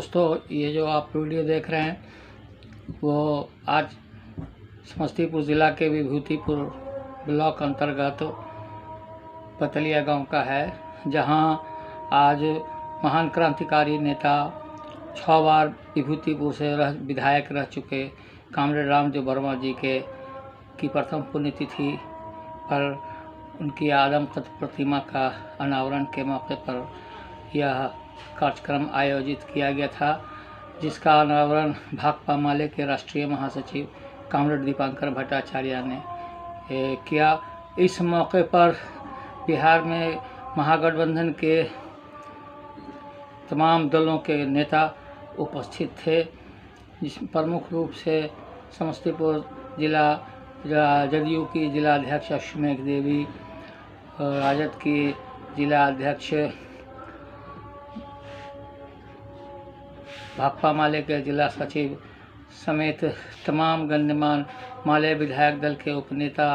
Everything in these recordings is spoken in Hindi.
दोस्तों, ये जो आप वीडियो देख रहे हैं वो आज समस्तीपुर ज़िला के विभूतिपुर ब्लॉक अंतर्गत पतलिया गांव का है, जहां आज महान क्रांतिकारी नेता 6 बार विभूतिपुर से विधायक रह चुके कामरेड रामदेव वर्मा जी की प्रथम पुण्यतिथि पर उनकी आदमकद प्रतिमा का अनावरण के मौके पर यह कार्यक्रम आयोजित किया गया था, जिसका अनावरण भाकपा माले के राष्ट्रीय महासचिव कामरेड दीपांकर भट्टाचार्य ने किया। इस मौके पर बिहार में महागठबंधन के तमाम दलों के नेता उपस्थित थे, जिस प्रमुख रूप से समस्तीपुर जिला जदयू की जिला अध्यक्ष अश्वमेघ देवी, राजद की जिला अध्यक्ष, भाकपा माले के जिला सचिव समेत तमाम गण्यमान्य माले विधायक दल के उपनेता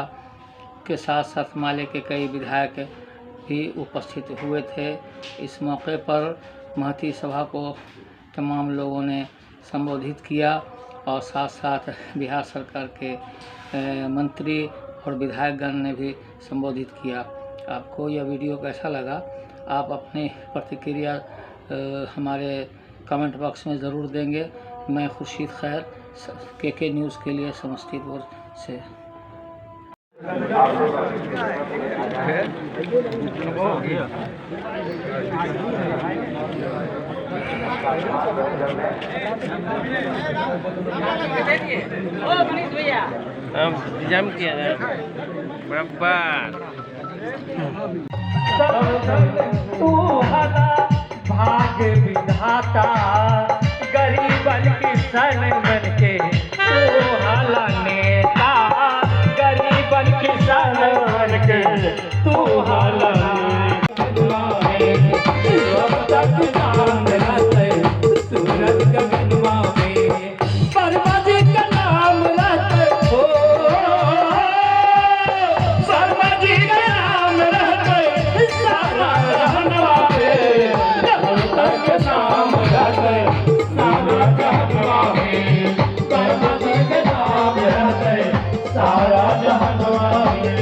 के साथ साथ माले के कई विधायक भी उपस्थित हुए थे। इस मौके पर महती सभा को तमाम लोगों ने संबोधित किया और साथ साथ बिहार सरकार के मंत्री और विधायकगण ने भी संबोधित किया। आपको यह वीडियो कैसा लगा, आप अपनी प्रतिक्रिया हमारे कमेंट बॉक्स में ज़रूर देंगे। मैं खुर्शीद खैर, के न्यूज़ के लिए समस्तीपुर से। जम किया बराबर तू हला भाग्य विधाता गरीबन किसान बन के, तू हला नेता गरीबन किसान बन के, तू हला सूरज गगनवा में वर्मा जी का नाम रहते हो, वर्मा जी का नाम रहते सारा जहनवा में, तक नाम रहते सारा जहनवा में, वर्मा जी का नाम रहते सारा जहनवा में।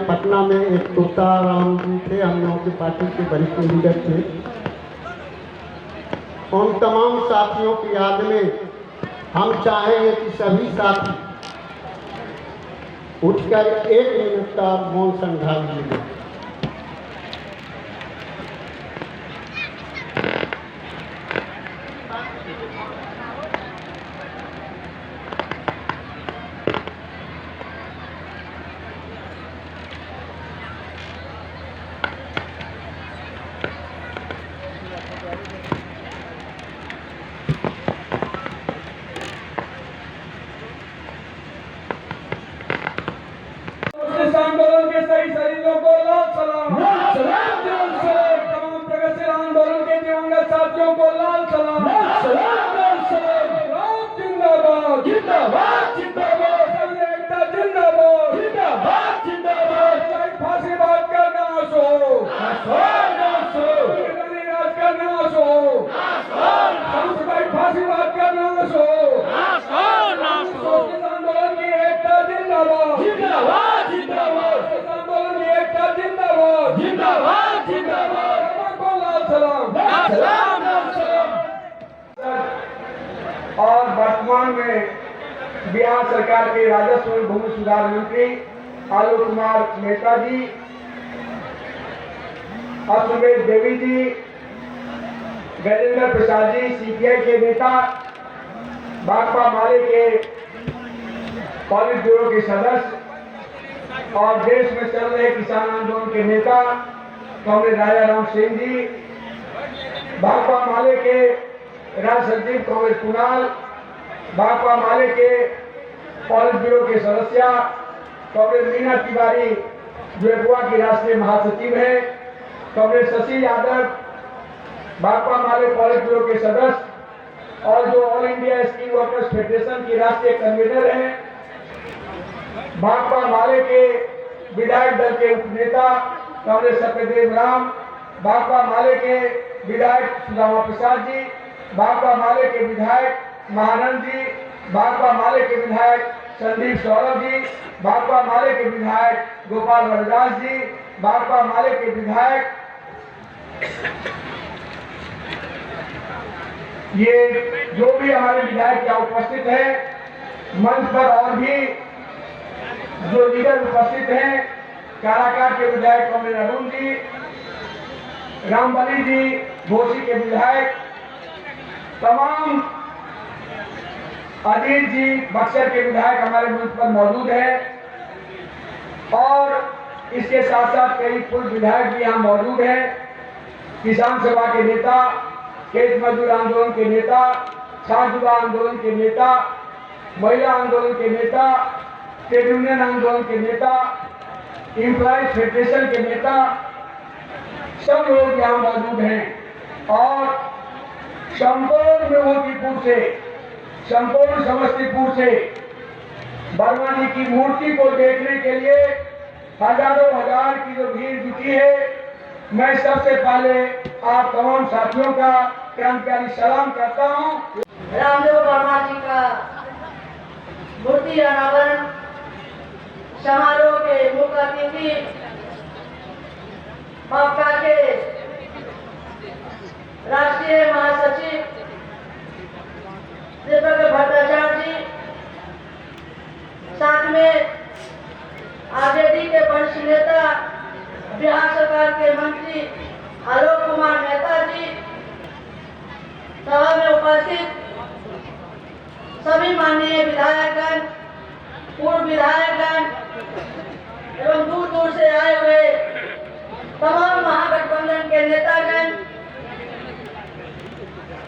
पटना में एक तोता राम जी थे, हम लोगों की पार्टी के वरिष्ठ लीडर थे। उन तमाम साथियों की याद में हम चाहेंगे कि सभी साथी उठकर 1 मिनट का मौन संध्या लीजिए। आंदोलन के सही शहीदों को लाल सलाम, लाल सलाम, लाल सलाम। तमाम प्रगतिशील आंदोलन के दिवंगत साथियों को लाल सलाम, लाल सलाम, लाल सलाम। जिंदाबाद, जिंदाबाद, जिंदाबाद। संघ एकता जिंदाबाद, जिंदाबाद, जिंदाबाद। फांसीवाद का नाश हो, नाश हो, नाश हो। राज का नाश हो, नाश हो। सांप्रदायिक फांसीवाद का नाश हो, नाश हो, नाश हो। आंदोलन की एकता जिंदाबाद, जिंदाबाद, जिंदाबाद। आंदोलन की एकता जिंदाबाद, जिंदाबाद, जिंदाबाद। को लाल सलाम, लाल सलाम, लाल सलाम। और वर्तमान में बिहार सरकार के राजस्व एवं भूमि सुधार मंत्री आलोक कुमार मेहता जी, असुमेश देवी जी, गजेंद्र प्रसाद जी, सीपीआई के नेता, भाकपा माले के पॉलिट ब्यूरो के सदस्य और देश में चल रहे किसान आंदोलन के नेता कॉमरेड राजा राम सिंह जी, भाकपा माले के राज्य सचिव कॉमरेड कुणाल, भाकपा माले के पॉलिट ब्यूरो के सदस्य कॉमरेड मीना तिवारी जो गोवा की राष्ट्रीय महासचिव है, कॉमरेड शशि यादव भाकपा माले पॉलिट ब्यूरो के सदस्य और जो all India skill workers federation की राष्ट्रीय कन्वीनर हैं, भाकपा माले के विधायक दल के उपनेता कॉमरेड सत्यदेव राम, भाकपा माले के विधायक सुदामा प्रसाद जी, भाकपा माले के विधायक महानंद जी, भाकपा माले के विधायक संदीप सौरभ जी, भाकपा माले के विधायक गोपाल वरदास जी, भाकपा माले के विधायक ये जो भी हमारे विधायक यहाँ उपस्थित है, मंच पर और भी जो लीडर उपस्थित हैं, काराकाट के विधायक कॉमरेड अरुण जी, रामबली जी, घोसी के विधायक, तमाम अजीत जी बक्सर के विधायक हमारे मंच पर मौजूद हैं और इसके साथ साथ कई पूर्व विधायक भी यहाँ मौजूद हैं। किसान सभा के नेता, खेत मजदूर आंदोलन के नेता, छात्र युवा आंदोलन के नेता, महिला आंदोलन के नेता, ट्रेड यूनियन आंदोलन के नेता, एम्प्लॉयज फेडरेशन के नेता, सब लोग यहाँ मौजूद हैं और संपूर्ण मेदिनीपुर से, संपूर्ण समस्तीपुर से वर्मा जी की मूर्ति को देखने के लिए हजारों हजार की जो भीड़ जुटी है, मैं सबसे पहले आप तमाम साथियों का क्रांतिकारी सलाम करता हूँ। रामदेव वर्मा जी का मूर्ति अनावरण समारोह के मुख्य अतिथि भाकपा के राष्ट्रीय महासचिव दीपक भट्टाचार्य जी, साथ में आरजेडी के वरिष्ठ नेता बिहार सरकार के मंत्री आलोक कुमार मेहता जी, सभा में उपस्थित सभी माननीय विधायकगण, पूर्व विधायकगण एवं दूर दूर से आए हुए तमाम महागठबंधन के नेतागण,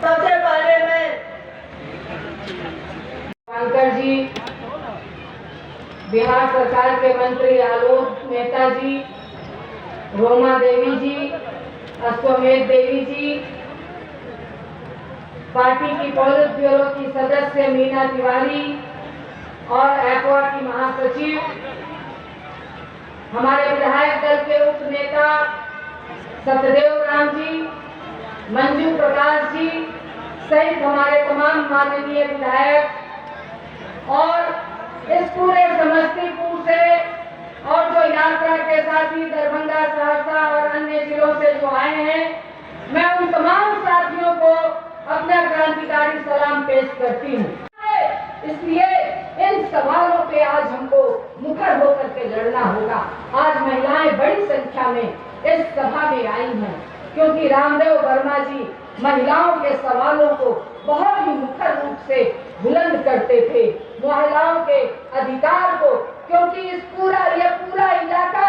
सबसे पहले मैं शंकर जी, बिहार सरकार के मंत्री आलोक मेहता जी, रोमा देवी जी, अश्वमेध देवी जी, पार्टी की पॉलिट ब्यूरो की सदस्य मीना तिवारी और एक्वा की महासचिव, हमारे विधायक दल के उप नेता सत्यदेव राम जी, मंजू प्रकाश जी सहित हमारे तमाम माननीय विधायक और इस पूरे समस्तीपुर से और जो यात्रा के साथ ही दरभंगा, सहरसा और अन्य जिलों से जो आए हैं, मैं उन तमाम साथियों को अपना क्रांतिकारी सलाम पेश करती हूँ। इसलिए इन सवालों पे आज हमको मुखर होकर के लड़ना होगा। आज महिलाएं बड़ी संख्या में इस सभा में आई हैं, क्योंकि रामदेव वर्मा जी महिलाओं के सवालों को बहुत ही मुखर रूप से बुलंद करते थे, महिलाओं के अधिकार को, क्योंकि इस ये पूरा इलाका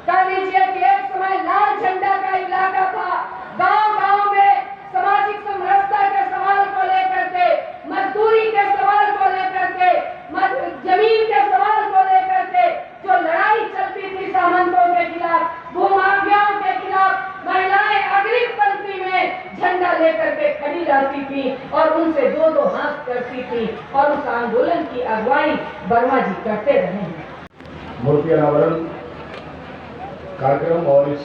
कह लीजिए कि एक समय लाल झंडा का इलाका था। गांव-गांव में सामाजिक समरसता के सवाल को लेकर के, मजदूरी के सवाल को लेकर के, जमीन के सवाल को लेकर के जो लड़ाई अगुवाई वर्मा जी करते रहे हैं। मूर्ति अनावरण कार्यक्रम और इस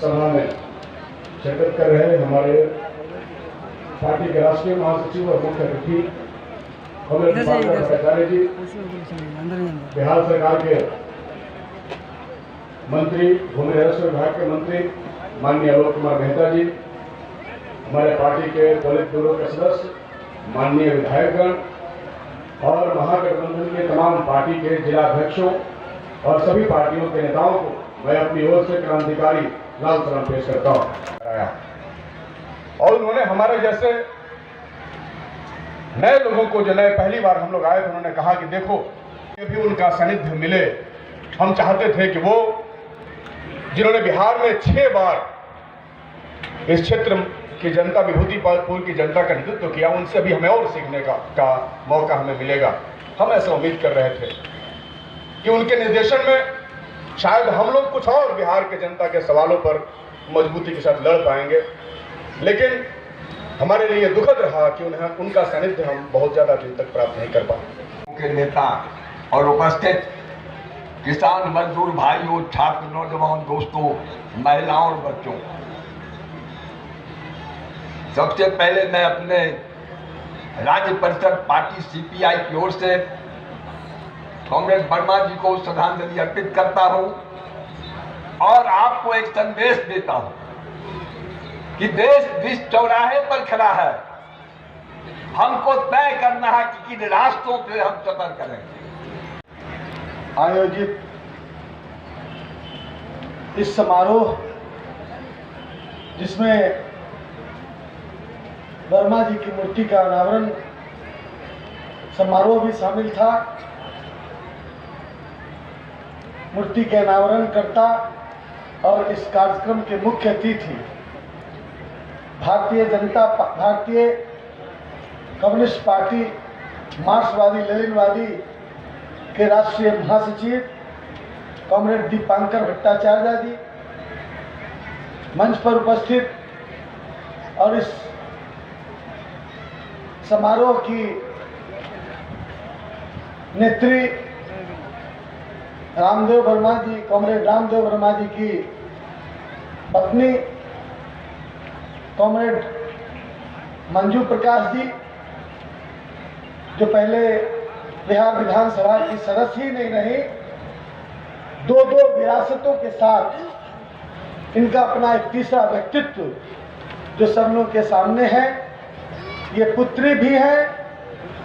सभा में शिरकत कर रहे हमारे पार्टी के राष्ट्रीय महासचिव और मुख्य अतिथि कॉमरेड भट्टाचार्य जी, बिहार सरकार के मंत्री, भूमि राजस्व विभाग के मंत्री माननीय आलोक कुमार मेहता जी, हमारे पार्टी के पोलित ब्यूरो के सदस्य, माननीय विधायकगण और महागठबंधन के तमाम पार्टी के जिलाध्यक्षों और सभी पार्टियों के नेताओं को मैं अपनी ओर से क्रांतिकारी लाल सलाम पेश करता हूँ। और उन्होंने हमारे जैसे नए लोगों को, जो नए पहली बार हम लोग आए थे, उन्होंने कहा कि देखो ये भी उनका सानिध्य मिले। हम चाहते थे कि वो जिन्होंने बिहार में 6 बार इस क्षेत्र की जनता, विभूतिपुर की जनता का नेतृत्व किया, उनसे भी हमें और सीखने का मौका हमें मिलेगा। हम ऐसा उम्मीद कर रहे थे कि उनके निर्देशन में शायद हम लोग कुछ और बिहार के जनता के सवालों पर मजबूती के साथ लड़ पाएंगे, लेकिन हमारे लिए दुखद रहा कि उनका सानिध्य हम बहुत ज़्यादा दिन तक प्राप्त नहीं कर पाए। के नेता और उपस्थित किसान, मजदूर भाइयों, छात्र, नौजवान दोस्तों, महिलाओं और बच्चों, सबसे पहले मैं अपने राज्य परिषद पार्टी सीपीआई की ओर से कॉमरेड वर्मा जी को श्रद्धांजलि अर्पित करता हूं और आपको एक संदेश देता हूं कि देश जिस चौराहे पर खड़ा है, हमको तय करना है कि किन रास्तों से हम सफर करेंगे। आयोजित इस समारोह, जिसमें वर्मा जी की मूर्ति का अनावरण समारोह भी शामिल था, मूर्ति के अनावरण करता और इस कार्यक्रम के मुख्य अतिथि भारतीय कम्युनिस्ट पार्टी मार्क्सवादी लेनिनवादी के राष्ट्रीय महासचिव कॉमरेड दीपांकर भट्टाचार्य जी, मंच पर उपस्थित और इस समारोह की नेत्री रामदेव वर्मा जी, कॉमरेड रामदेव वर्मा जी की पत्नी कॉमरेड मंजू प्रकाश जी, जो पहले बिहार विधानसभा की सदस्य ही नहीं रही, 2 विरासतों के साथ इनका अपना एक तीसरा व्यक्तित्व जो सब लोगों के सामने है। ये पुत्री भी है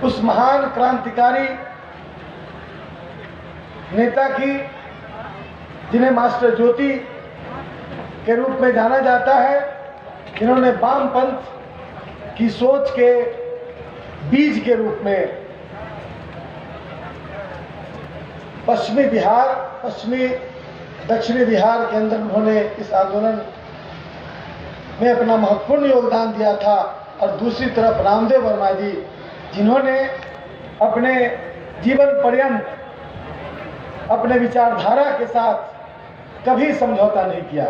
उस महान क्रांतिकारी नेता की, जिन्हें मास्टर ज्योति के रूप में जाना जाता है, जिन्होंने वामपंथ की सोच के बीज के रूप में पश्चिमी दक्षिणी बिहार के अंदर उन्होंने इस आंदोलन में अपना महत्वपूर्ण योगदान दिया था। और दूसरी तरफ रामदेव वर्मा जी, जिन्होंने अपने जीवन पर्यंत अपने विचारधारा के साथ कभी समझौता नहीं किया।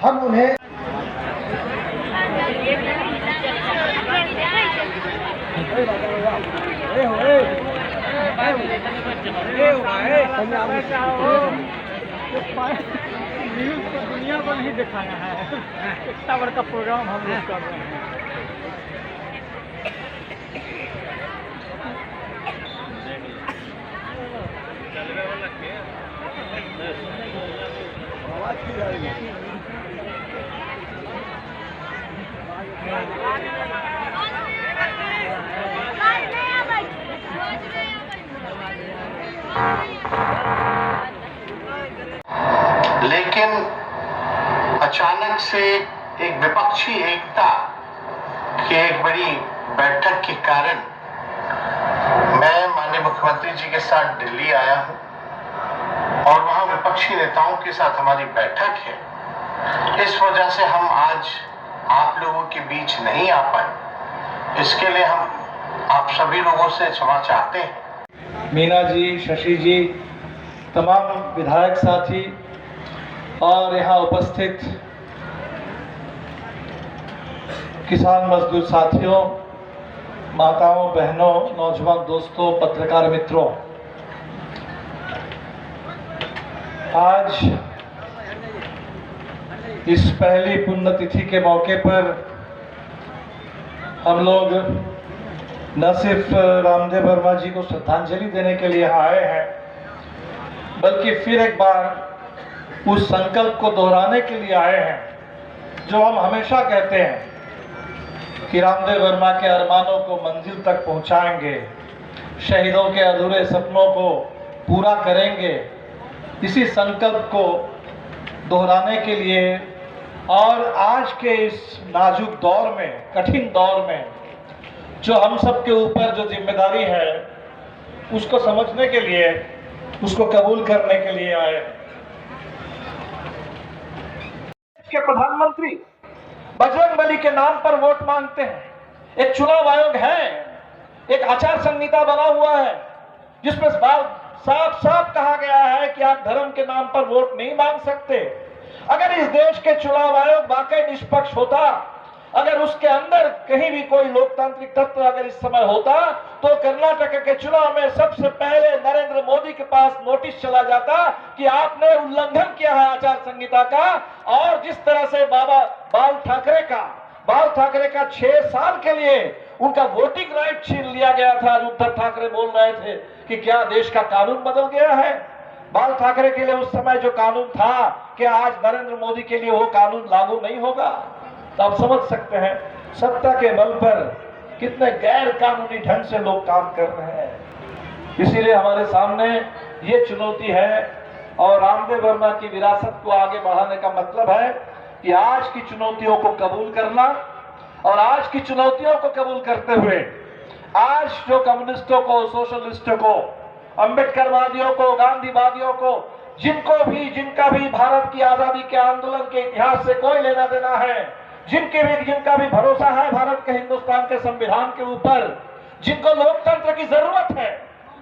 हम उन्हें दुनिया को नहीं दिखाया है, इतना बड़ा प्रोग्राम हम लोग कर रहे हैं। लेकिन अचानक से एक विपक्षी एकता की एक बड़ी बैठक के कारण मैं माननीय मुख्यमंत्री जी के साथ दिल्ली आया हूं और वहां विपक्षी नेताओं के साथ हमारी बैठक है। इस वजह से हम आज आप लोगों के बीच नहीं आ पाए। इसके लिए हम आप सभी लोगों से क्षमा चाहते हैं। मीना जी, शशि जी, तमाम विधायक साथी और यहाँ उपस्थित किसान मजदूर साथियों, माताओं, बहनों, नौजवान दोस्तों, पत्रकार मित्रों, आज इस पहली पुण्यतिथि के मौके पर हम लोग न सिर्फ रामदेव वर्मा जी को श्रद्धांजलि देने के लिए आए हैं, बल्कि फिर एक बार उस संकल्प को दोहराने के लिए आए हैं जो हम हमेशा कहते हैं कि रामदेव वर्मा के अरमानों को मंजिल तक पहुंचाएंगे, शहीदों के अधूरे सपनों को पूरा करेंगे। इसी संकल्प को दोहराने के लिए और आज के इस नाजुक दौर में, कठिन दौर में जो हम सब के ऊपर जो जिम्मेदारी है उसको समझने के लिए, उसको कबूल करने के लिए आए। के प्रधानमंत्री बजरंगबली के नाम पर वोट मांगते हैं। एक चुनाव आयोग है, एक आचार संहिता बना हुआ है जिसमें साफ साफ कहा गया है कि आप धर्म के नाम पर वोट नहीं मांग सकते। अगर इस देश के चुनाव आयोग वाकई निष्पक्ष होता, अगर उसके अंदर कहीं भी कोई लोकतांत्रिक तत्व अगर इस समय होता, तो कर्नाटक के चुनाव में सबसे पहले नरेंद्र मोदी के पास नोटिस चला जाता कि आपने उल्लंघन किया है आचार संहिता का। और जिस तरह से बाल ठाकरे का 6 साल के लिए उनका वोटिंग राइट छीन लिया गया था। उद्धव ठाकरे बोल रहे थे कि क्या देश का कानून बदल गया है। बाल ठाकरे के लिए उस समय जो कानून था, क्या आज नरेंद्र मोदी के लिए वो कानून लागू नहीं होगा? तो आप समझ सकते हैं सत्ता के बल पर कितने गैर कानूनी ढंग से लोग काम कर रहे हैं। इसीलिए हमारे सामने ये चुनौती है और रामदेव वर्मा की विरासत को आगे बढ़ाने का मतलब है कि आज की चुनौतियों को कबूल करना और आज की चुनौतियों को कबूल करते हुए आज जो कम्युनिस्टों को, सोशलिस्टों को, अम्बेडकरवादियों को, गांधीवादियों को, जिनका भी भारत की आजादी के आंदोलन के इतिहास से कोई लेना देना है, जिनका भी भरोसा है भारत के, हिंदुस्तान के संविधान के ऊपर, जिनको लोकतंत्र की जरूरत है।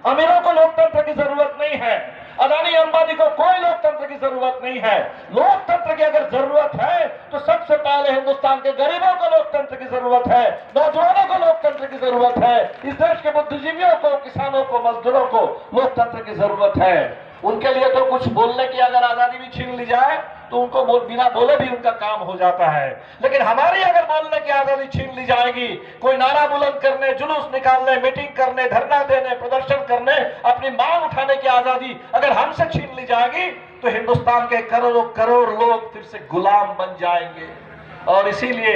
अमीरों को लोकतंत्र की जरूरत नहीं है, अदानी अंबानी को कोई लोकतंत्र की जरूरत नहीं है। लोकतंत्र की अगर जरूरत है तो सबसे पहले हिंदुस्तान के गरीबों को लोकतंत्र की जरूरत है, नौजवानों को लोकतंत्र की जरूरत है, इस देश के बुद्धिजीवियों को, किसानों को, मजदूरों को लोकतंत्र की जरूरत है। उनके लिए तो कुछ बोलने की अगर आजादी भी छीन ली जाए तो उनको बिना बोले भी उनका काम हो जाता है। लेकिन हमारी अगर बोलने की आजादी छीन ली जाएगी, कोई नारा बुलंद करने, जुलूस निकालने, मीटिंग करने, धरना देने, प्रदर्शन करने, अपनी मांग उठाने की आजादी अगर हमसे छीन ली जाएगी तो हिंदुस्तान के करोड़ों करोड़ लोग फिर से गुलाम बन जाएंगे। और इसीलिए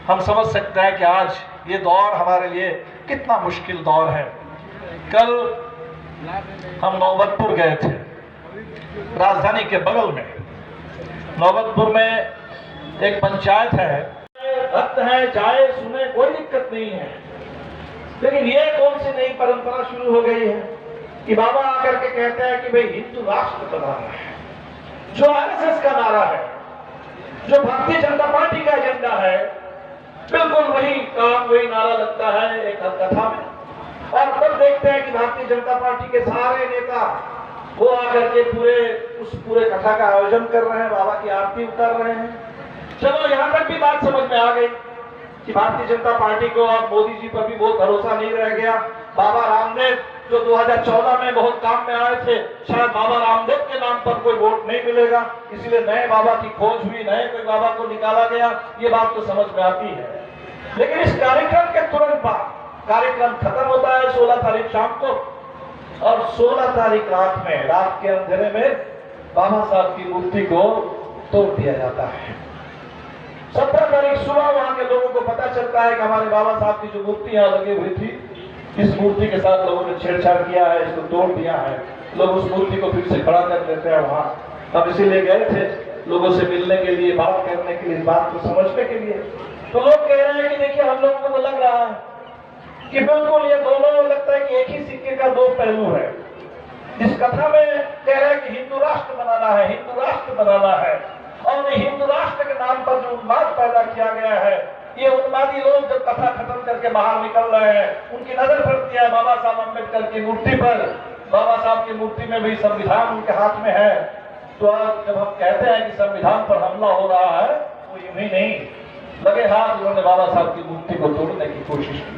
हम समझ सकते हैं कि आज ये दौर हमारे लिए कितना मुश्किल दौर है। कल हम नौबतपुर गए थे, राजधानी के बगल में नौबतपुर में एक पंचायत है। भक्त है, जाए सुने, कोई दिक्कत नहीं है। लेकिन ये कौन सी नई परंपरा शुरू हो गई है कि बाबा आकर के कहते हैं कि भाई हिंदू राष्ट्र बनाना है, जो आरएसएस का नारा है, जो भारतीय जनता पार्टी का एजेंडा है, बिल्कुल वही काम, वही नारा लगता है एक कथा में। और तब देखते हैं कि भारतीय जनता पार्टी के सारे नेता वो आकर के पूरे कथा का आयोजन कर रहे हैं, बाबा की आरती उतार रहे हैं। चलो यहाँ तक भी बात समझ में आ गई कि भारतीय जनता पार्टी को अब मोदी जी पर भी बहुत भरोसा नहीं रह गया। बाबा रामदेव जो 2014 में बहुत काम में आए थे, शायद बाबा रामदेव के नाम पर कोई वोट नहीं मिलेगा, इसलिए नए बाबा की खोज हुई, नए कोई बाबा को निकाला गया। ये बात तो समझ में आती है। लेकिन इस कार्यक्रम के तुरंत बाद कार्यक्रम खत्म होता है 16 तारीख शाम को, और 16 तारीख रात के अंधेरे में बाबा साहब की मूर्ति को तोड़ दिया जाता है। 17 तारीख सुबह वहां के लोगों को पता चलता है कि हमारे बाबा साहब की जो मूर्ति यहाँ लगी हुई थी, इस मूर्ति के साथ लोगों ने छेड़छाड़ किया है, इसको तोड़ दिया है। लोग उस मूर्ति को फिर से खड़ा कर देते हैं वहां। हम इसीलिए गए थे लोगों से मिलने के लिए, बात करने के लिए, इस बात को समझने के लिए। तो लोग कह रहे हैं कि देखिए हम लोगों को तो लग रहा है कि बिल्कुल ये दोनों लगता है कि एक ही सिक्के का दो पहलू है। इस कथा में कह रहे हैं कि हिंदू राष्ट्र बनाना है, हिंदू राष्ट्र बनाना है, और हिंदू राष्ट्र के नाम पर जो उन्माद पैदा किया गया है, ये उन्मादी लोग जब कथा खत्म करके बाहर निकल रहे हैं, उनकी नजर पड़ती है बाबा साहब अम्बेडकर की मूर्ति पर। बाबा साहब की मूर्ति में भी संविधान उनके हाथ में है। तो आज जब हम कहते हैं कि संविधान पर हमला हो रहा है, वो यूं ही नहीं, लगे हाथ उन्होंने बाबा साहब की मूर्ति को तोड़ने की कोशिश की।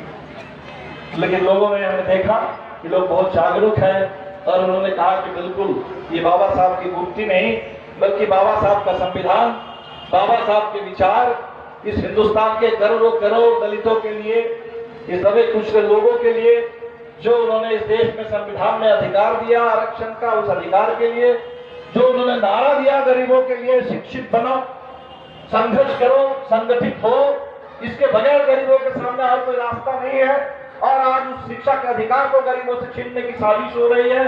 लेकिन लोगों ने हमें देखा कि लोग बहुत जागरूक हैं और उन्होंने कहा कि बिल्कुल ये बाबा साहब की मूर्ति नहीं बल्कि बाबा साहब का संविधान, बाबा साहब के विचार इस हिंदुस्तान के करोड़ों करोड़ दलितों के लिए, इस दबे कुचले लोगों के लिए जो उन्होंने इस देश में संविधान में अधिकार दिया आरक्षण का, उस अधिकार के लिए जो उन्होंने नारा दिया गरीबों के लिए, शिक्षित बनो, संघर्ष करो, संगठित हो, इसके बगैर गरीबों के सामने और कोई रास्ता नहीं है। और आज उस शिक्षा के अधिकार को गरीबों से छीनने की साजिश हो रही है।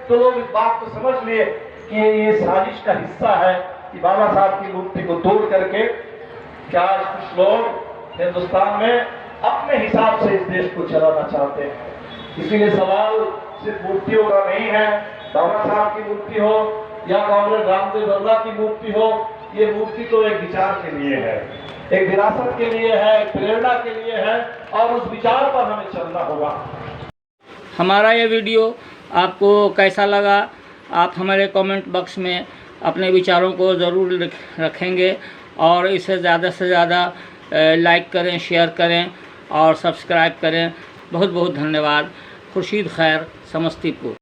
तो लोग इस बात को समझ लिए कि ये साजिश का हिस्सा है कि बाबा साहब की मूर्ति को तोड़ करके क्या आज कुछ लोग हिंदुस्तान में अपने हिसाब से इस देश को चलाना चाहते हैं। इसीलिए सवाल सिर्फ मूर्तियों का नहीं है, बाबा साहब की मूर्ति हो या कॉमरेड रामदेव वर्मा की मूर्ति हो, ये मूर्ति तो एक विचार के लिए है, एक विरासत के लिए है, एक प्रेरणा के लिए है और उस विचार पर हमें चलना होगा। हमारा ये वीडियो आपको कैसा लगा, आप हमारे कमेंट बॉक्स में अपने विचारों को ज़रूर रखेंगे और इसे ज़्यादा से ज़्यादा लाइक करें, शेयर करें और सब्सक्राइब करें। बहुत बहुत धन्यवाद। खुर्शीद खैर, समस्तीपुर।